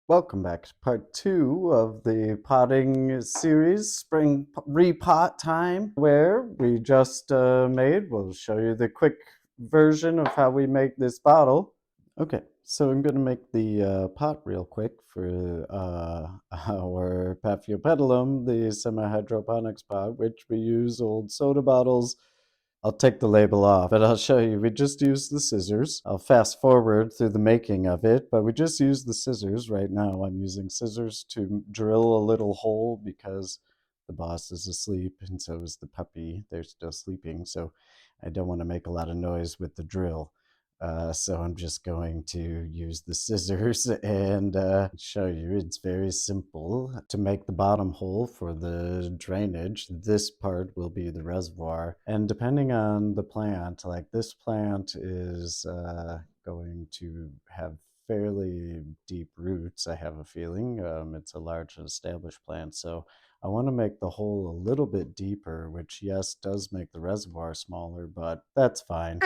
Welcome back to part 2 of the potting series, spring repot time, where we just we'll show you the quick version of how we make this bottle. Okay, so I'm going to make the pot real quick for our Paphiopedilum, the semi-hydroponics pot, which we use old soda bottles. I'll take the label off, but I'll show you. We just use the scissors. I'll fast forward through the making of it, but we just use the scissors right now. I'm using scissors to drill a little hole because the boss is asleep and so is the puppy. They're still sleeping, so I don't want to make a lot of noise with the drill. So I'm just going to use the scissors and show you. It's very simple. To make the bottom hole for the drainage, this part will be the reservoir. And depending on the plant, like this plant is going to have fairly deep roots, I have a feeling. It's a large and established plant, so I want to make the hole a little bit deeper, which yes, does make the reservoir smaller, but that's fine.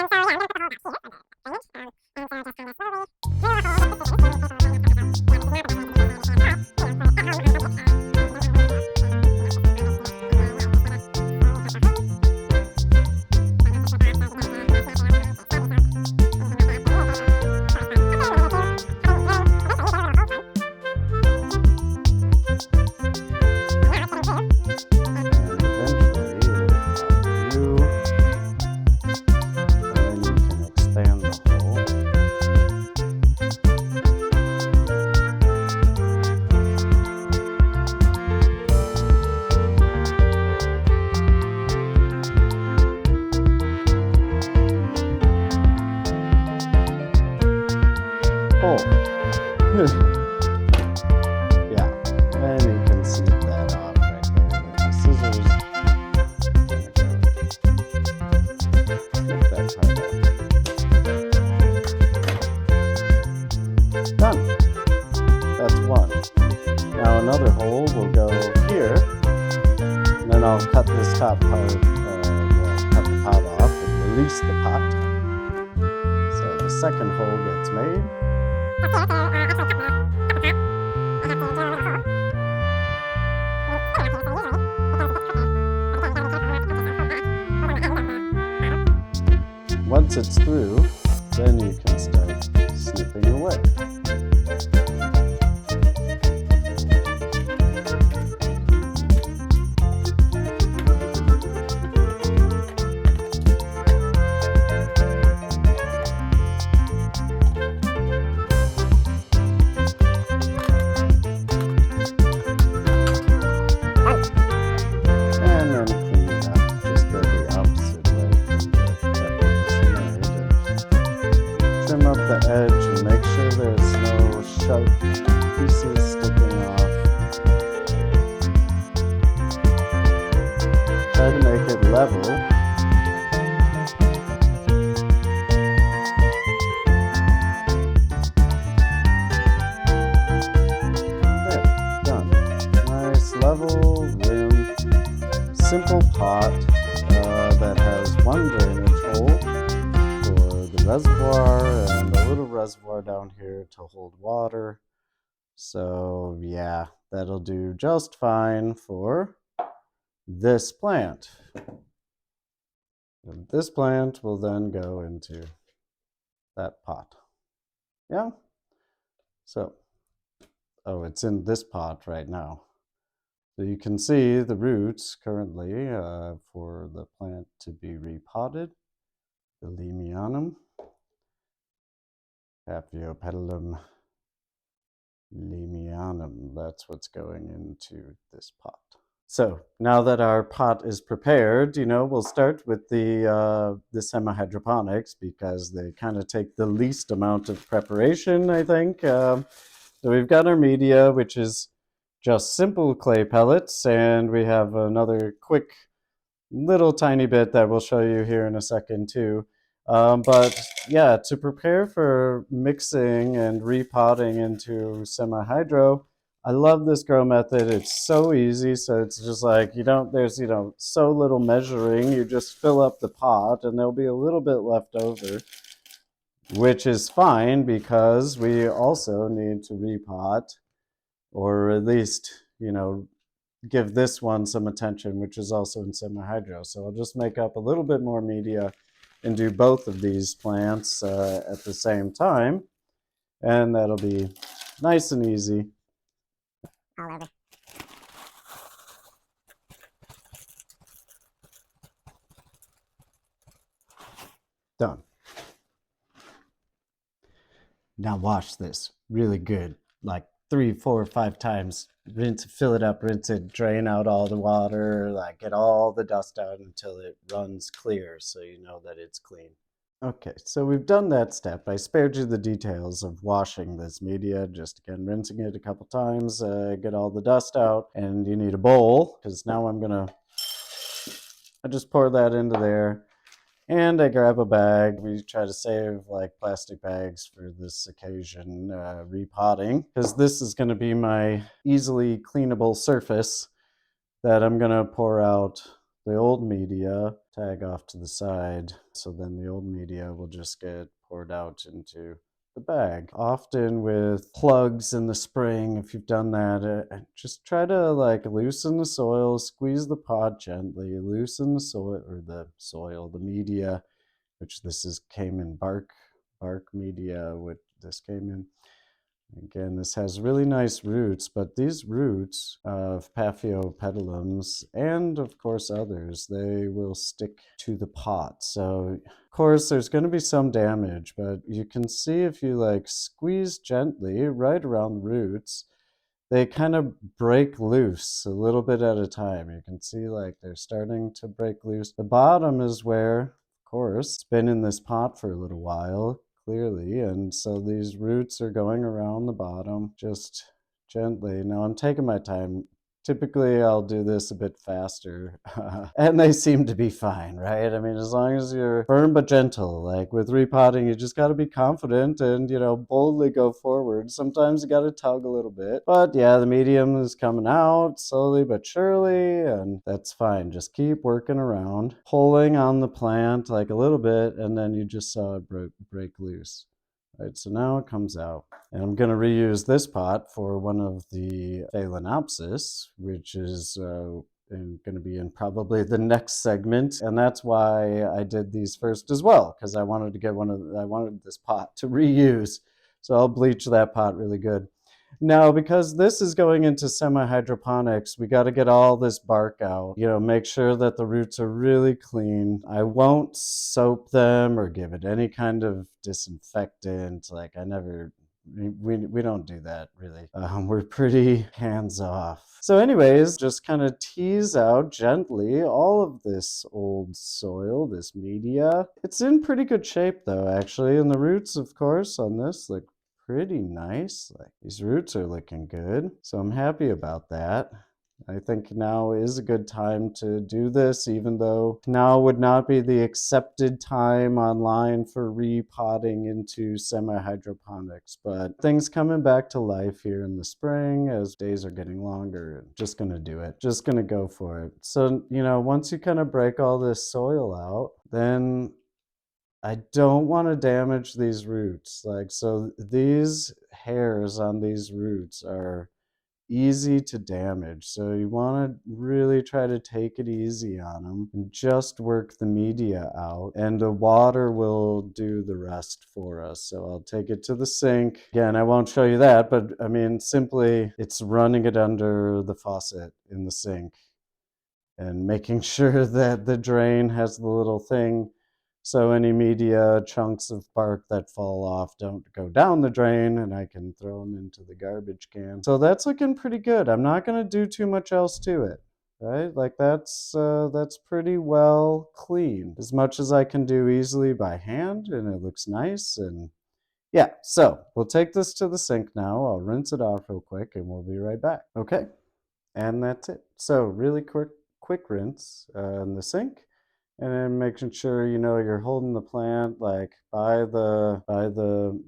Yeah, and you can snip that off right there with the scissors. Snip that part off. Done. That's one. Now another hole will go here, and then I'll cut this top part, cut the pot off and release the pot. So the second hole gets made. Once it's through, then you can start snipping away. Trim up the edge and make sure there's no sharp pieces sticking off. Try to make it level. There, done. Nice level rim, simple pot that has one drainage hole for the reservoir and a little reservoir down here to hold water. So yeah, that'll do just fine for this plant. And this plant will then go into that pot. Yeah? So, oh, it's in this pot right now. So you can see the roots currently for the plant to be repotted. The Limianum, Paphiopedilum Limianum, that's what's going into this pot. So now that our pot is prepared, we'll start with the semi-hydroponics because they kind of take the least amount of preparation, I think. So we've got our media, which is just simple clay pellets, and we have another quick little tiny bit that we'll show you here in a second too. But yeah, to prepare for mixing and repotting into semi-hydro, I love this grow method. It's so easy. So it's just like, there's, so little measuring. You just fill up the pot and there'll be a little bit left over, which is fine because we also need to repot or at least, give this one some attention, which is also in semi-hydro. So I'll just make up a little bit more media and do both of these plants at the same time, and that'll be nice and easy. All over. Done. Now wash this really good, like 3, 4, 5 times. Rinse, fill it up, rinse it, drain out all the water, like get all the dust out until it runs clear, so you know that it's clean. Okay, so we've done that step. I spared you the details of washing this media, just again rinsing it a couple times, get all the dust out, and you need a bowl, because now I just pour that into there, and I grab a bag. We try to save like plastic bags for this occasion, repotting, because this is going to be my easily cleanable surface that I'm going to pour out the old media, tag off to the side, so then the old media will just get poured out into the bag. Often with plugs in the spring, if you've done that, just try to like loosen the soil, squeeze the pot gently, loosen the soil, or the media, which came in bark media, which this came in. Again, this has really nice roots, but these roots of Paphiopedilums, and of course others, they will stick to the pot. So, of course, there's going to be some damage, but you can see if you like squeeze gently right around the roots, they kind of break loose a little bit at a time. You can see like they're starting to break loose. The bottom is where, of course, it's been in this pot for a little while, clearly, and so these roots are going around the bottom just gently. Now I'm taking my time. Typically, I'll do this a bit faster, and they seem to be fine, right? I mean, as long as you're firm but gentle, like with repotting, you just got to be confident and, boldly go forward. Sometimes you got to tug a little bit, but yeah, the medium is coming out slowly but surely, and that's fine. Just keep working around, pulling on the plant like a little bit, and then you just saw it break loose. Right, so now it comes out. And I'm going to reuse this pot for one of the Phalaenopsis, which is going to be in probably the next segment. And that's why I did these first as well, because I wanted to get I wanted this pot to reuse. So I'll bleach that pot really good. Now, because this is going into semi-hydroponics, we got to get all this bark out. Make sure that the roots are really clean. I won't soap them or give it any kind of disinfectant. Like we don't do that really. We're pretty hands off. So anyways, just kind of tease out gently all of this old soil, this media. It's in pretty good shape though, actually. And the roots, of course, on this look pretty nice. Like these roots are looking good. So I'm happy about that. I think now is a good time to do this, even though now would not be the accepted time online for repotting into semi-hydroponics. But things coming back to life here in the spring as days are getting longer. Just gonna do it. Just gonna go for it. So, once you kind of break all this soil out, then I don't want to damage these roots. So these hairs on these roots are easy to damage. So you want to really try to take it easy on them and just work the media out, and the water will do the rest for us. So I'll take it to the sink. Again, I won't show you that, but I mean, simply it's running it under the faucet in the sink and making sure that the drain has the little thing so any media chunks of bark that fall off don't go down the drain, and I can throw them into the garbage can. So that's looking pretty good. I'm not going to do too much else to it, right? Like that's pretty well clean, as much as I can do easily by hand, and it looks nice. And yeah, so we'll take this to the sink now. I'll rinse it off real quick, and we'll be right back. Okay, and that's it. So really quick rinse in the sink, and then making sure you're holding the plant like by the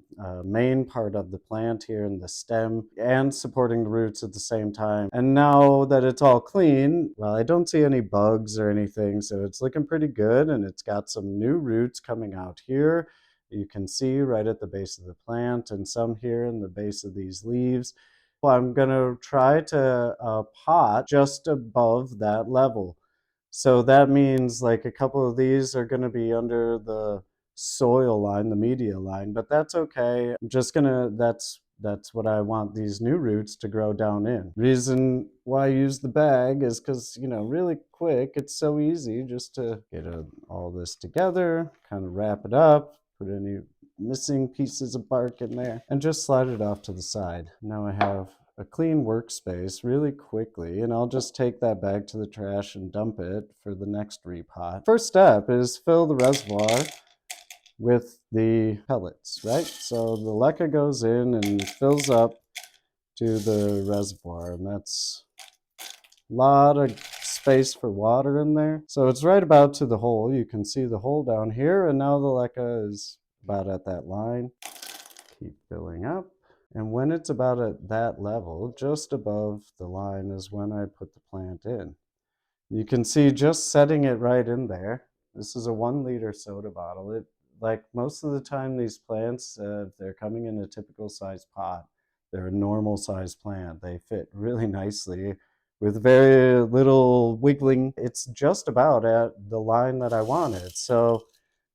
main part of the plant here in the stem, and supporting the roots at the same time. And now that it's all clean, well, I don't see any bugs or anything, so it's looking pretty good, and it's got some new roots coming out here. You can see right at the base of the plant, and some here in the base of these leaves. I'm going to try to pot just above that level. So that means like a couple of these are going to be under the soil line, the media line, but that's okay. I'm just gonna, that's what I want these new roots to grow down in. Reason why I use the bag is because, you know, really quick, it's so easy just to get all this together, kind of wrap it up, put any missing pieces of bark in there, and just slide it off to the side. Now I have a clean workspace really quickly, and I'll just take that bag to the trash and dump it for the next repot. First step is fill the reservoir with the pellets, right? So the leca goes in and fills up to the reservoir, and that's a lot of space for water in there. So it's right about to the hole. You can see the hole down here, and now the leca is about at that line. Keep filling up. And when it's about at that level, just above the line, is when I put the plant in. You can see just setting it right in there. This is a 1-liter soda bottle. It, like most of the time, these plants, if they're coming in a typical size pot, they're a normal size plant. They fit really nicely with very little wiggling. It's just about at the line that I wanted. So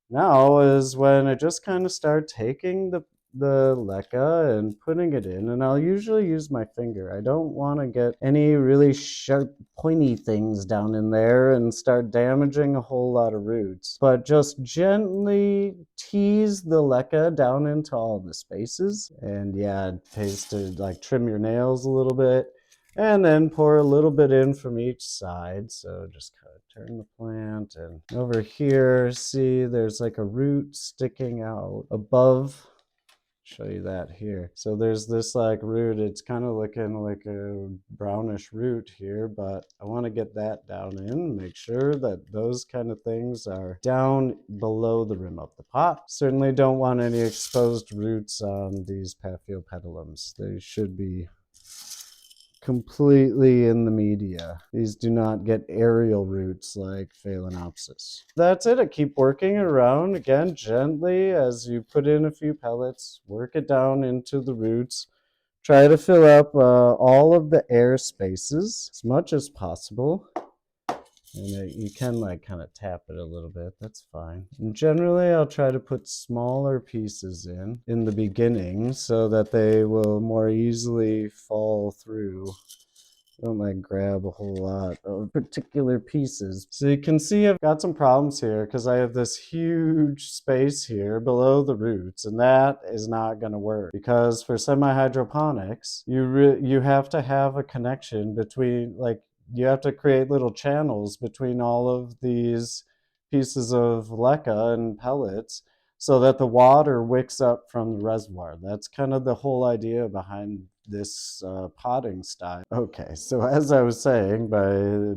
now is when I just kind of start taking the leca and putting it in, and I'll usually use my finger. I don't want to get any really sharp pointy things down in there and start damaging a whole lot of roots, but just gently tease the leca down into all the spaces. And yeah, it pays to like trim your nails a little bit, and then pour a little bit in from each side. So just kind of turn the plant, and over here, see there's like a root sticking out above. Show you that here. So there's this like root. It's kind of looking like a brownish root here, but I want to get that down in, make sure that those kind of things are down below the rim of the pot. Certainly don't want any exposed roots on these Paphiopedilums. They should be completely in the media. These do not get aerial roots like Phalaenopsis. That's it. I keep working around again gently as you put in a few pellets, work it down into the roots. Try to fill up all of the air spaces as much as possible. And you can like kind of tap it a little bit, that's fine. And generally I'll try to put smaller pieces in the beginning so that they will more easily fall through. Don't like grab a whole lot of particular pieces. So you can see I've got some problems here because I have this huge space here below the roots, and that is not going to work because for semi-hydroponics, you have to have a connection between, like, you have to create little channels between all of these pieces of leca and pellets so that the water wicks up from the reservoir. That's kind of the whole idea behind this potting style. Okay, so as I was saying,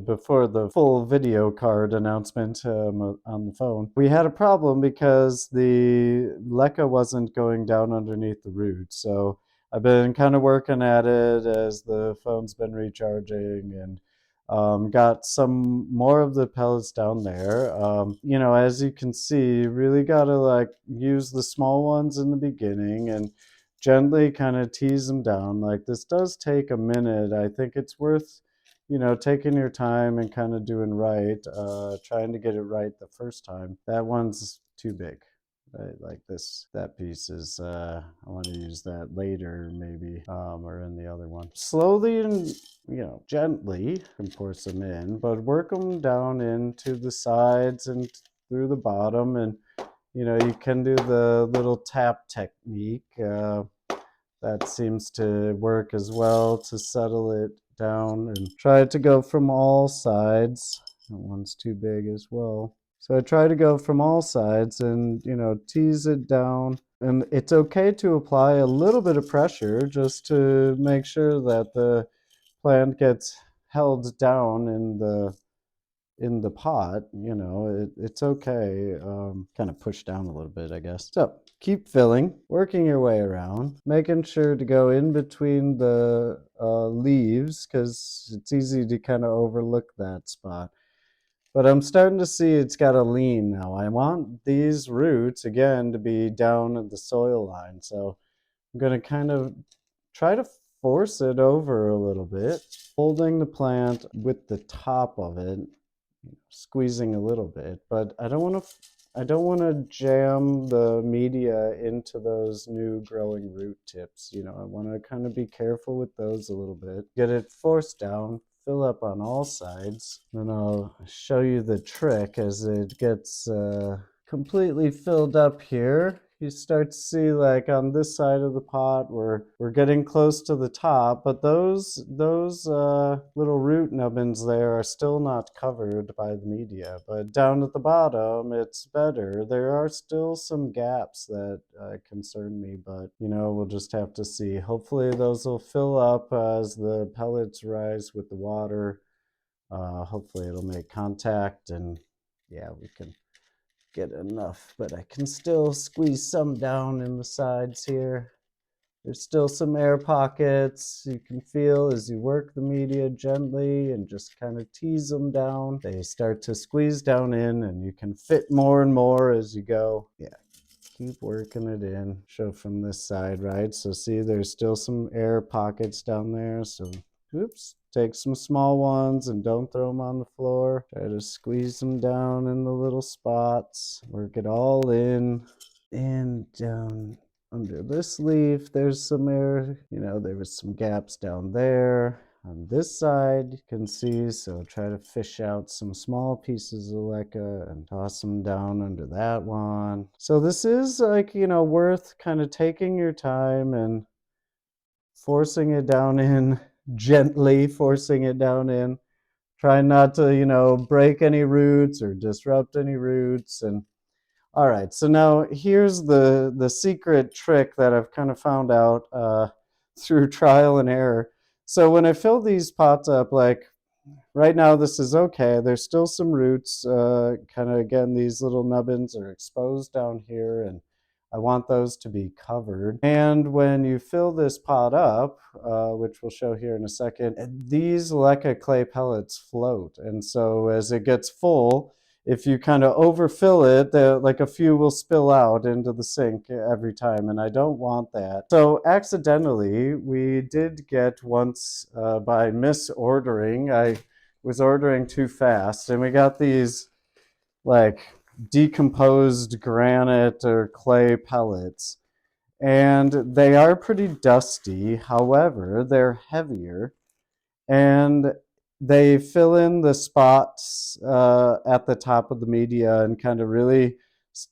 before the full video card announcement on the phone, we had a problem because the leca wasn't going down underneath the roots. So I've been kind of working at it as the phone's been recharging, and got some more of the pellets down there. You know, as you can see, really got to like use the small ones in the beginning and gently kind of tease them down. Like, this does take a minute. I think it's worth, you know, taking your time and kind of doing right, trying to get it right the first time. That one's too big. Right, like this, that piece is, I want to use that later maybe, or in the other one. Slowly and, you know, gently, and pour some in, but work them down into the sides and through the bottom. And, you know, you can do the little tap technique. That seems to work as well to settle it down, and try to go from all sides. That one's too big as well. So I try to go from all sides and, you know, tease it down. And it's okay to apply a little bit of pressure just to make sure that the plant gets held down in the pot. You know, it's okay. Kind of push down a little bit, I guess. So keep filling, working your way around, making sure to go in between the leaves because it's easy to kind of overlook that spot. But I'm starting to see it's got a lean now. I want these roots, again, to be down at the soil line. So I'm going to kind of try to force it over a little bit, holding the plant with the top of it, squeezing a little bit, but I don't want to jam the media into those new growing root tips. I want to kind of be careful with those a little bit. Get it forced down, fill up on all sides. Then I'll show you the trick as it gets completely filled up here. You start to see, like, on this side of the pot, we're getting close to the top, but those little root nubbins there are still not covered by the media. But down at the bottom, it's better. There are still some gaps that concern me, but we'll just have to see. Hopefully those will fill up as the pellets rise with the water. Hopefully it'll make contact, and yeah, we can get enough, but I can still squeeze some down in the sides here. There's still some air pockets you can feel as you work the media gently and just kind of tease them down. They start to squeeze down in, and you can fit more and more as you go. Yeah, keep working it in. Show from this side, right? So see, there's still some air pockets down there. So oops, take some small ones and don't throw them on the floor. Try to squeeze them down in the little spots. Work it all in and down. Under this leaf, there's some air. There was some gaps down there. On this side, you can see, so try to fish out some small pieces of leca and toss them down under that one. So this is, like, worth kind of taking your time and forcing it down in, gently forcing it down in. Try not to, break any roots or disrupt any roots. And all right, so now here's the secret trick that I've kind of found out through trial and error. So when I fill these pots up, like right now, this is okay. There's still some roots. Kind of, again, these little nubbins are exposed down here, and I want those to be covered. And when you fill this pot up, which we'll show here in a second, these leca clay pellets float. And so as it gets full, if you kind of overfill it, like a few will spill out into the sink every time, and I don't want that. So accidentally, we did get once, by misordering, I was ordering too fast, and we got these like decomposed granite or clay pellets, and they are pretty dusty. However, they're heavier, and they fill in the spots at the top of the media and kind of really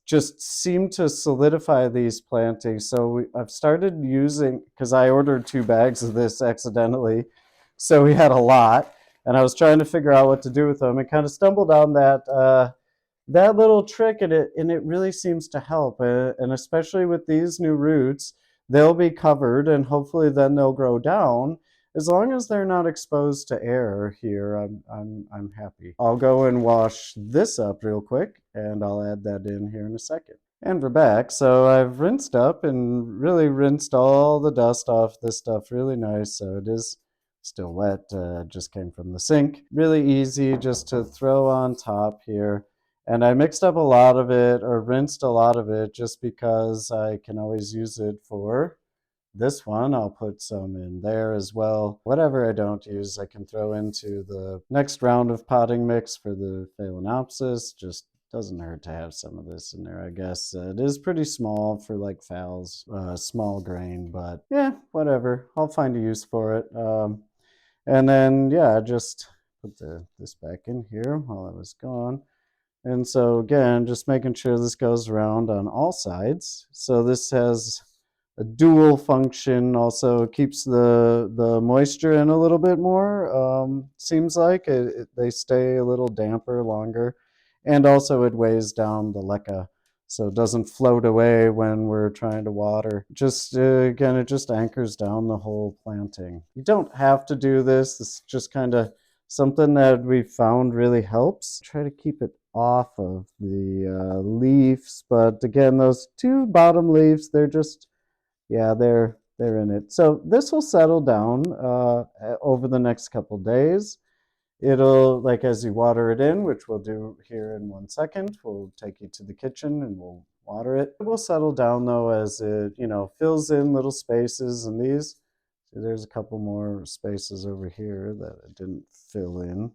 just seem to solidify these plantings. So I've started using, because I ordered 2 bags of this accidentally, so we had a lot, and I was trying to figure out what to do with them, and kind of stumbled on that little trick, and it really seems to help. And especially with these new roots, they'll be covered, and hopefully then they'll grow down. As long as they're not exposed to air here, I'm happy. I'll go and wash this up real quick, and I'll add that in here in a second. And we're back. So I've rinsed up and really rinsed all the dust off this stuff really nice. So it is still wet, just came from the sink. Really easy just to throw on top here. And I mixed up a lot of it, or rinsed a lot of it, just because I can always use it for this one. I'll put some in there as well. Whatever I don't use, I can throw into the next round of potting mix for the Phalaenopsis. Just doesn't hurt to have some of this in there, I guess. It is pretty small for like phals, small grain, but yeah, whatever. I'll find a use for it. And then, yeah, just put this back in here while I was gone. And so again, just making sure this goes around on all sides. So this has a dual function. Also keeps the moisture in a little bit more. Seems like they stay a little damper longer. And also it weighs down the leca, so it doesn't float away when we're trying to water. Just again, it just anchors down the whole planting. You don't have to do this. This is just kind of something that we found really helps. Try to keep it off of the leaves, but again, those 2 bottom leaves, they're just, yeah, they're in it. So this will settle down over the next couple days. It'll, like, as you water it in, which we'll do here in 1 second, we'll take you to the kitchen and we'll water it. It will settle down though as it, fills in little spaces, and these, there's a couple more spaces over here that I didn't fill in,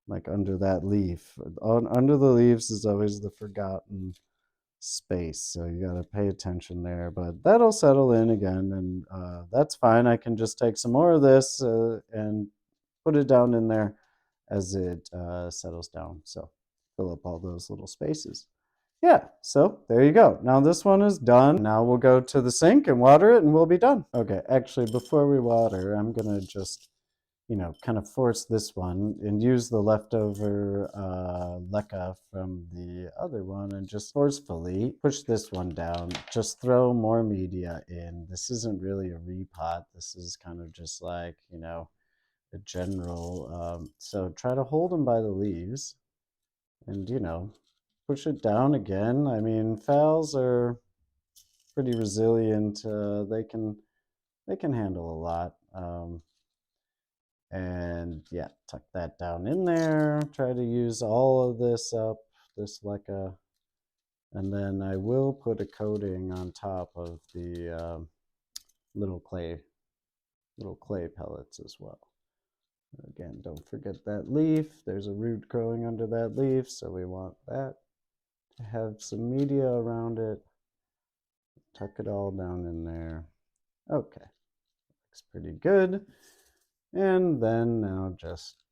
like under that leaf. Under the leaves is always the forgotten space, so you got to pay attention there, but that'll settle in again, and that's fine. I can just take some more of this and put it down in there as it settles down, so fill up all those little spaces. Yeah, so there you go. Now this one is done. Now we'll go to the sink and water it and we'll be done. Okay, actually before we water, I'm gonna just, kind of force this one and use the leftover leca from the other one and just forcefully push this one down. Just throw more media in. This isn't really a repot. This is kind of just like, a general. So try to hold them by the leaves and, push it down again. I mean, phals are pretty resilient. They can handle a lot. And yeah, tuck that down in there. Try to use all of this up, this leca, and then I will put a coating on top of the little clay pellets as well. Again, don't forget that leaf. There's a root growing under that leaf, so we want that to have some media around it. Tuck it all down in there. Okay, looks pretty good. And then now just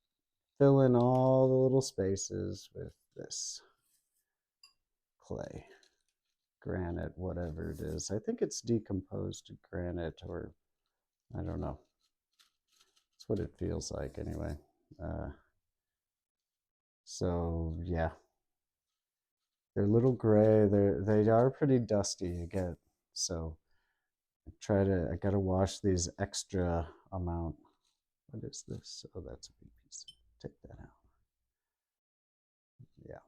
fill in all the little spaces with this clay, granite, whatever it is. I think it's decomposed granite, or I don't know. That's what it feels like anyway. So yeah, they're a little gray. They are pretty dusty to get. So I gotta wash these extra amount. What is this? Oh, that's a big piece. Take that out. Yeah.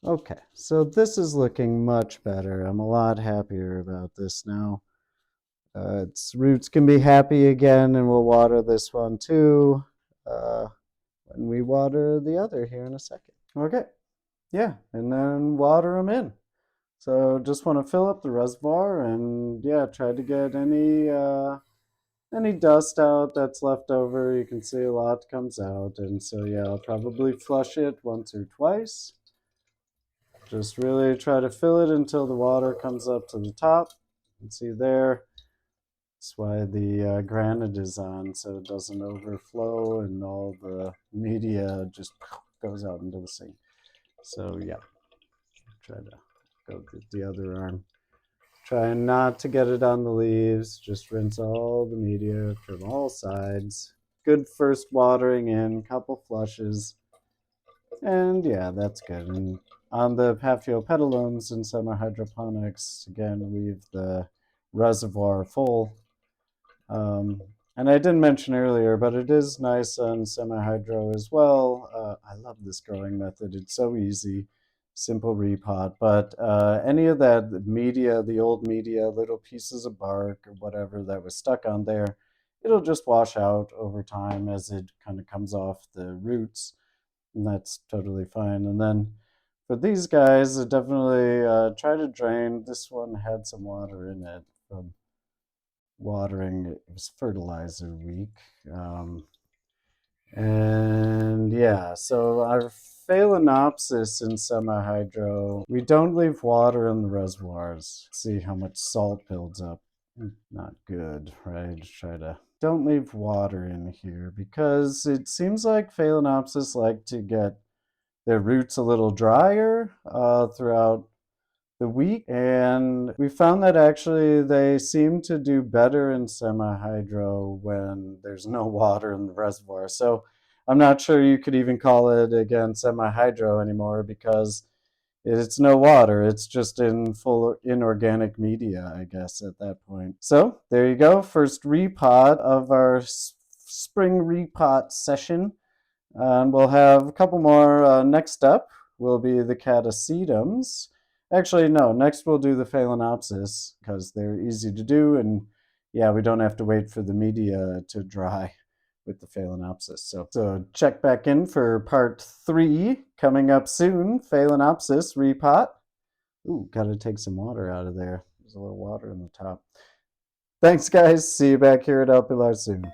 Okay, so this is looking much better. I'm a lot happier about this now. Its roots can be happy again, and we'll water this one too when we water the other here in a second. Okay, yeah, and then water them in. So just want to fill up the reservoir and yeah, try to get any dust out that's left over. You can see a lot comes out, and so yeah, I'll probably flush it once or twice. Just really try to fill it until the water comes up to the top. You can see there. That's why the granite is on, so it doesn't overflow and all the media just goes out into the sink. So yeah, try to go with the other arm. Try not to get it on the leaves. Just rinse all the media from all sides. Good first watering in, couple flushes. And yeah, that's good. And on the Paphiopedilums and semi-hydroponics, again, leave the reservoir full. And I didn't mention earlier, but it is nice on semi-hydro as well. I love this growing method. It's so easy, simple repot. But any of that media, the old media, little pieces of bark or whatever that was stuck on there, it'll just wash out over time as it kind of comes off the roots. And that's totally fine. And then for these guys, definitely try to drain. This one had some water in it from watering. It was fertilizer week. And yeah, so our Phalaenopsis in semi-hydro, we don't leave water in the reservoirs. See how much salt builds up. Not good, right? Don't leave water in here because it seems like Phalaenopsis like to get their roots a little drier throughout the week, and we found that actually they seem to do better in semi-hydro when there's no water in the reservoir. So I'm not sure you could even call it again semi-hydro anymore because it's no water. It's just in full inorganic media, I guess, at that point. So there you go. First repot of our spring repot session. And we'll have a couple more. Next up will be the catasetums. Actually, no, next we'll do the Phalaenopsis because they're easy to do. And yeah, we don't have to wait for the media to dry with the Phalaenopsis. So check back in for part 3 coming up soon. Phalaenopsis repot. Ooh, gotta take some water out of there. There's a little water in the top. Thanks, guys. See you back here at Alpilar soon.